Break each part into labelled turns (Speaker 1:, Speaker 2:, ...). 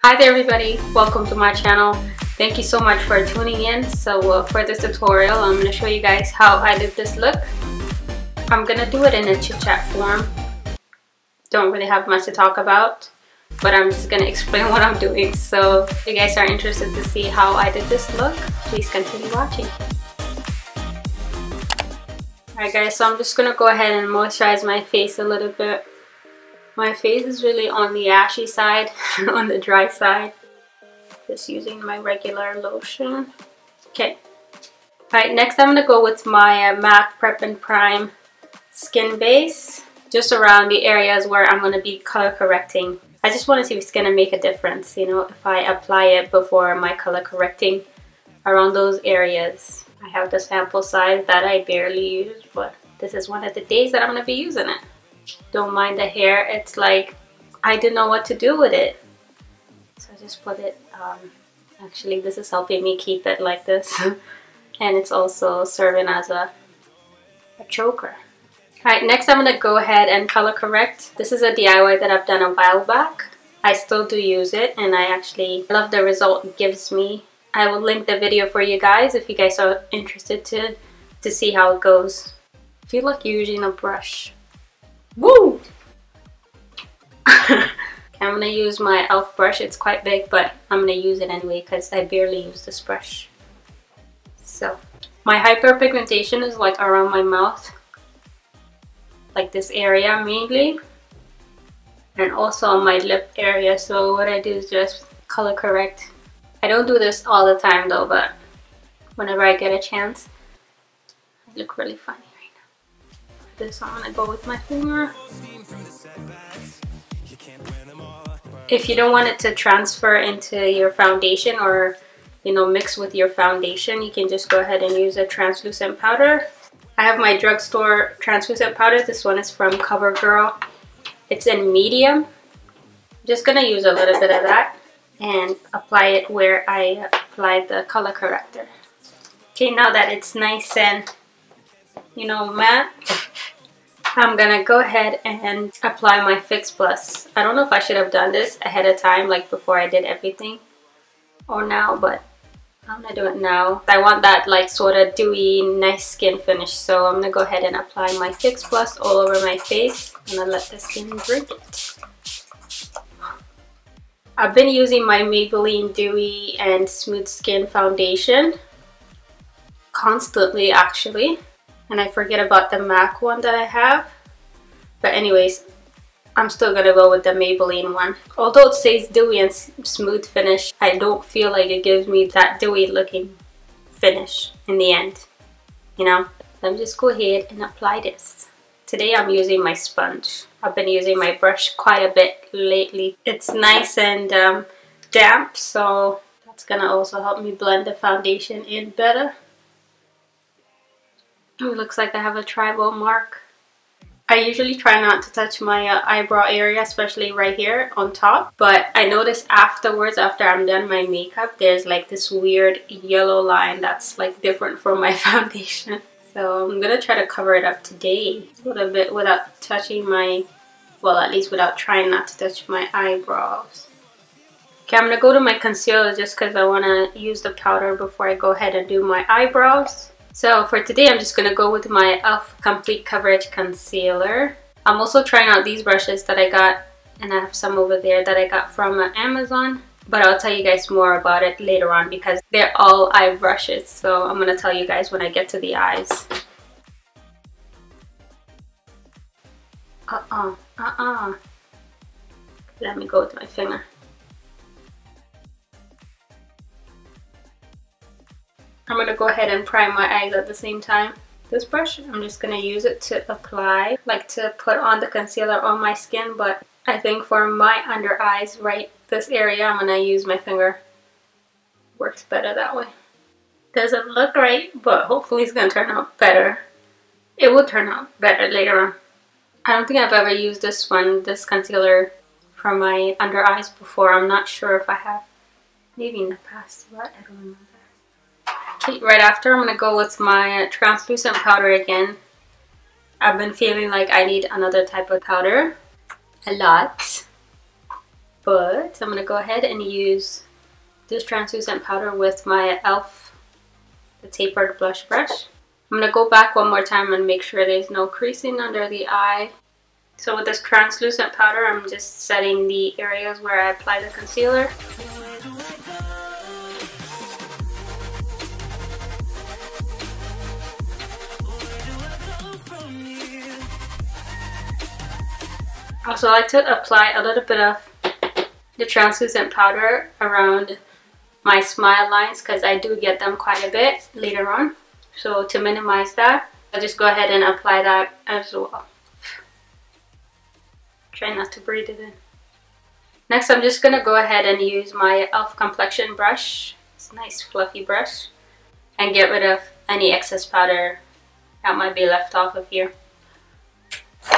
Speaker 1: Hi there everybody, welcome to my channel. Thank you so much for tuning in. So for this tutorial I'm going to show you guys how I did this look. I'm going to do it in a chit chat form. Don't really have much to talk about, but I'm just going to explain what I'm doing. So if you guys are interested to see how I did this look, please continue watching. Alright guys, so I'm just going to go ahead and moisturize my face a little bit. My face is really on the ashy side, on the dry side. Just using my regular lotion. Okay. Alright, next I'm going to go with my MAC Prep and Prime Skin Base. Just around the areas where I'm going to be color correcting. I just want to see if it's going to make a difference, you know, if I apply it before my color correcting around those areas. I have the sample size that I barely use, but this is one of the days that I'm going to be using it. Don't mind the hair, it's like I didn't know what to do with it, so I just put it actually this is helping me keep it like this and it's also serving as a choker. Alright, next I'm going to go ahead and color correct. This is a DIY that I've done a while back. I still do use it and I actually love the result it gives me. I will link the video for you guys if you guys are interested to see how it goes. I feel like you're using a brush. Woo! Okay, I'm gonna use my E.L.F brush. It's quite big, but I'm gonna use it anyway because I barely use this brush. So, my hyperpigmentation is like around my mouth, like this area mainly, and also on my lip area. So what I do is just color correct. I don't do this all the time though, but whenever I get a chance, I look really funny. This I'm gonna go with my finger. If you don't want it to transfer into your foundation or, you know, mix with your foundation, you can just go ahead and use a translucent powder. I have my drugstore translucent powder. This one is from CoverGirl. It's in medium. I'm just gonna use a little bit of that and apply it where I applied the color corrector. Okay, now that it's nice and, you know, matte, I'm gonna go ahead and apply my Fix Plus. I don't know if I should have done this ahead of time, like before I did everything, or now, but I'm gonna do it now. I want that like sort of dewy, nice skin finish, so I'm gonna go ahead and apply my Fix Plus all over my face. I'm gonna let the skin drink it. I've been using my Maybelline Dewy and Smooth Skin Foundation constantly, actually. And I forget about the MAC one that I have. But anyways, I'm still gonna go with the Maybelline one. Although it says dewy and smooth finish, I don't feel like it gives me that dewy looking finish in the end. You know? Let me just go ahead and apply this. Today I'm using my sponge. I've been using my brush quite a bit lately. It's nice and damp, so that's gonna also help me blend the foundation in better. It looks like I have a tribal mark. I usually try not to touch my eyebrow area, especially right here on top. But I noticed afterwards, after I'm done my makeup, there's like this weird yellow line that's like different from my foundation. So I'm gonna try to cover it up today a little bit without touching my, well, at least without trying not to touch my eyebrows. Okay, I'm gonna go to my concealer just because I want to use the powder before I go ahead and do my eyebrows. So for today, I'm just going to go with my E.L.F Complete Coverage Concealer. I'm also trying out these brushes that I got, and I have some over there that I got from Amazon. But I'll tell you guys more about it later on because they're all eye brushes. So I'm going to tell you guys when I get to the eyes. Let me go with my finger. I'm going to go ahead and prime my eyes at the same time. This brush, I'm just going to use it to apply, like to put on the concealer on my skin, but I think for my under eyes, right this area, I'm going to use my finger. Works better that way. Doesn't look right, but hopefully it's going to turn out better. It will turn out better later on. I don't think I've ever used this concealer for my under eyes before. I'm not sure if I have. Maybe in the past, but I don't remember. Okay, right after, I'm going to go with my translucent powder again. I've been feeling like I need another type of powder. A lot. But I'm gonna go ahead and use this translucent powder with my E.L.F. the tapered blush brush. I'm gonna go back one more time and make sure there's no creasing under the eye. So with this translucent powder, I'm just setting the areas where I apply the concealer. I also like to apply a little bit of the translucent powder around my smile lines because I do get them quite a bit later on. So to minimize that, I'll just go ahead and apply that as well. Try not to breathe it in. Next, I'm just going to go ahead and use my E.L.F. complexion brush. It's a nice fluffy brush. And get rid of any excess powder that might be left off of here.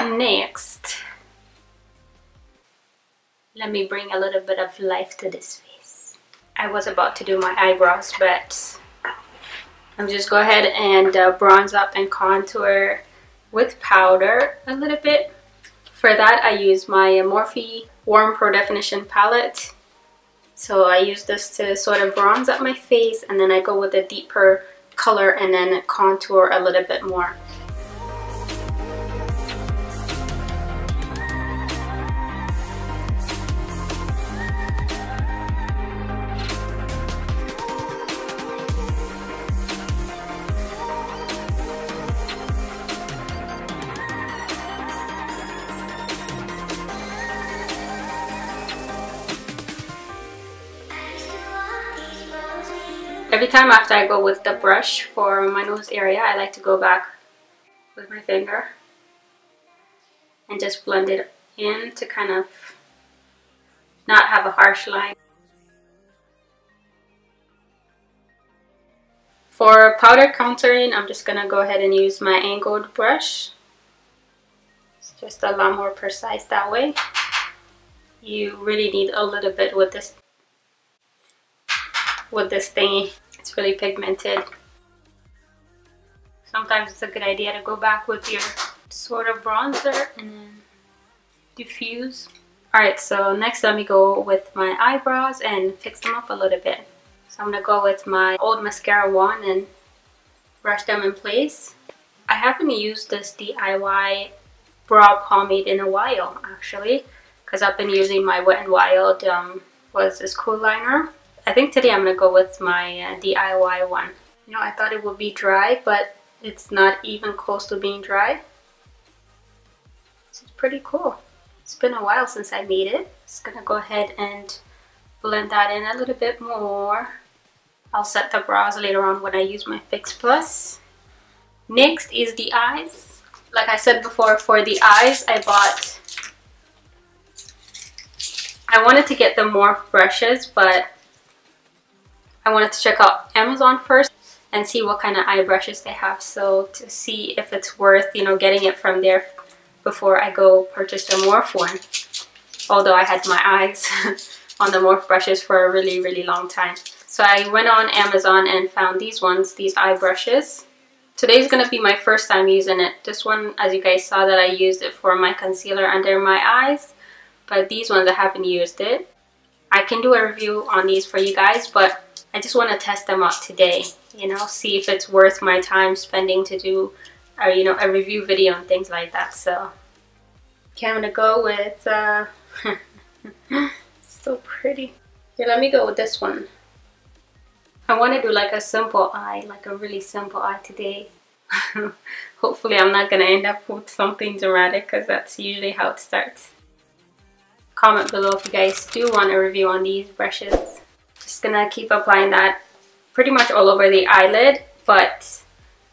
Speaker 1: Next, let me bring a little bit of life to this face. I was about to do my eyebrows, but I'm just go ahead and bronze up and contour with powder a little bit. For that, I use my Morphe Warm Pro Definition palette. So I use this to sort of bronze up my face, and then I go with a deeper color and then contour a little bit more. Every time after I go with the brush for my nose area, I like to go back with my finger and just blend it in to kind of not have a harsh line. For powder contouring, I'm just gonna go ahead and use my angled brush. It's just a lot more precise that way. You really need a little bit with this thingy. It's really pigmented. Sometimes it's a good idea to go back with your sort of bronzer and then diffuse. Alright, so next let me go with my eyebrows and fix them up a little bit. So I'm going to go with my old mascara wand and brush them in place. I haven't used this DIY brow pomade in a while actually, because I've been using my Wet n Wild was this cool liner. I think today I'm going to go with my DIY one. You know, I thought it would be dry, but it's not even close to being dry. It's pretty cool. It's been a while since I made it. Just going to go ahead and blend that in a little bit more. I'll set the brows later on when I use my Fix Plus. Next is the eyes. Like I said before, for the eyes, I wanted to get the Morph brushes, but I wanted to check out Amazon first and see what kind of eye brushes they have, so to see if it's worth, you know, getting it from there before I go purchase the Morph one. Although I had my eyes on the Morph brushes for a really long time. So I went on Amazon and found these ones, these eye brushes. Today's gonna be my first time using it. This one, as you guys saw, that I used it for my concealer under my eyes, but these ones I haven't used it. I can do a review on these for you guys, but I just want to test them out today, you know, see if it's worth my time spending to do, you know, a review video and things like that. So, okay, I'm gonna go with, so pretty. Here, let me go with this one. I want to do like a simple eye, like a really simple eye today. Hopefully I'm not gonna end up with something dramatic, because that's usually how it starts. Comment below if you guys do want a review on these brushes. Just gonna keep applying that pretty much all over the eyelid, but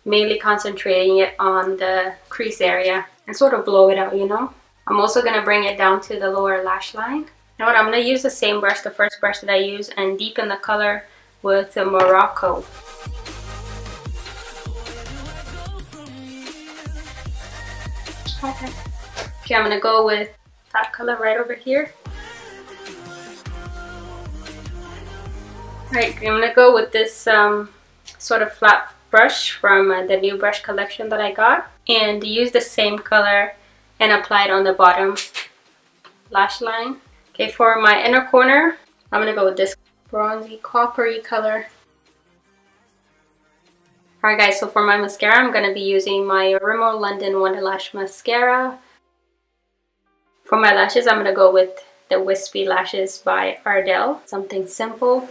Speaker 1: mainly concentrating it on the crease area and sort of blow it out, you know. I'm also gonna bring it down to the lower lash line. You know what, I'm gonna use the same brush, the first brush that I used, and deepen the color with the Morocco. Okay, I'm gonna go with that color right over here. Alright, I'm gonna go with this sort of flat brush from the new brush collection that I got, and use the same color and apply it on the bottom lash line. Okay, for my inner corner, I'm gonna go with this bronzy coppery color. Alright guys, so for my mascara, I'm gonna be using my Rimmel London Wonder Lash Mascara. For my lashes, I'm gonna go with the Wispy Lashes by Ardell. Something simple.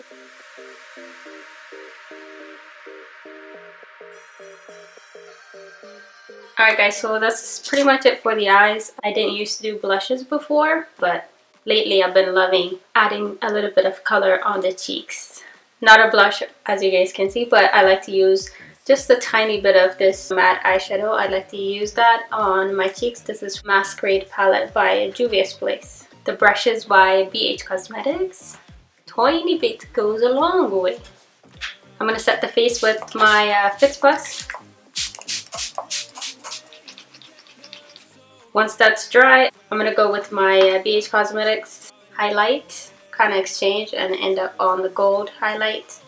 Speaker 1: Alright guys, so that's pretty much it for the eyes. I didn't used to do blushes before, but lately I've been loving adding a little bit of color on the cheeks. Not a blush as you guys can see, but I like to use just a tiny bit of this matte eyeshadow. I like to use that on my cheeks. This is Masquerade palette by Juvia's Place. The brush is by E.L.F Cosmetics. Tiny bit goes a long way. I'm going to set the face with my Fix Plus. Once that's dry, I'm going to go with my E.L.F Cosmetics highlight, kind of exchange and end up on the gold highlight.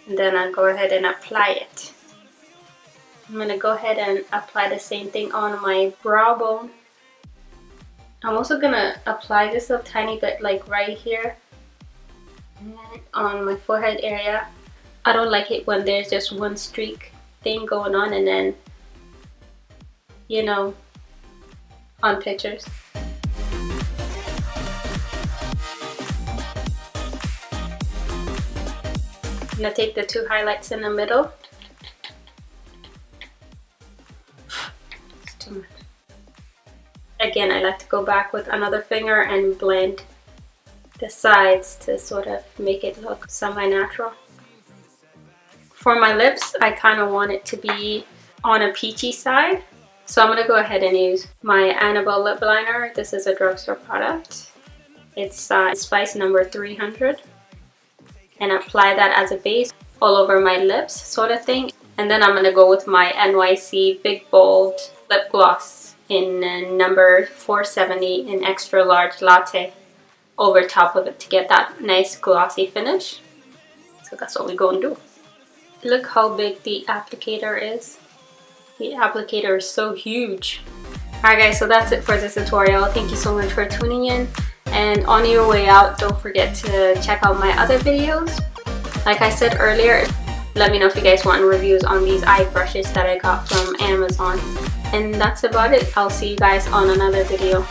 Speaker 1: And then I'll go ahead and apply it. I'm going to go ahead and apply the same thing on my brow bone. I'm also going to apply just a tiny bit like right here and on my forehead area. I don't like it when there's just one streak thing going on and then, you know, on pictures. I'm going to take the two highlights in the middle. It's too much. Again, I like to go back with another finger and blend the sides to sort of make it look semi-natural. For my lips, I kind of want it to be on a peachy side. So I'm going to go ahead and use my Anabell lip liner. This is a drugstore product. It's Spice number 300. And apply that as a base all over my lips sort of thing. And then I'm going to go with my NYC Big Bold Lip Gloss in number 470 in extra large latte over top of it to get that nice glossy finish. So that's what we're going to do. Look how big the applicator is. The applicator is so huge. Alright guys, so that's it for this tutorial. Thank you so much for tuning in. And on your way out, don't forget to check out my other videos. Like I said earlier, let me know if you guys want reviews on these eye brushes that I got from Amazon. And that's about it. I'll see you guys on another video.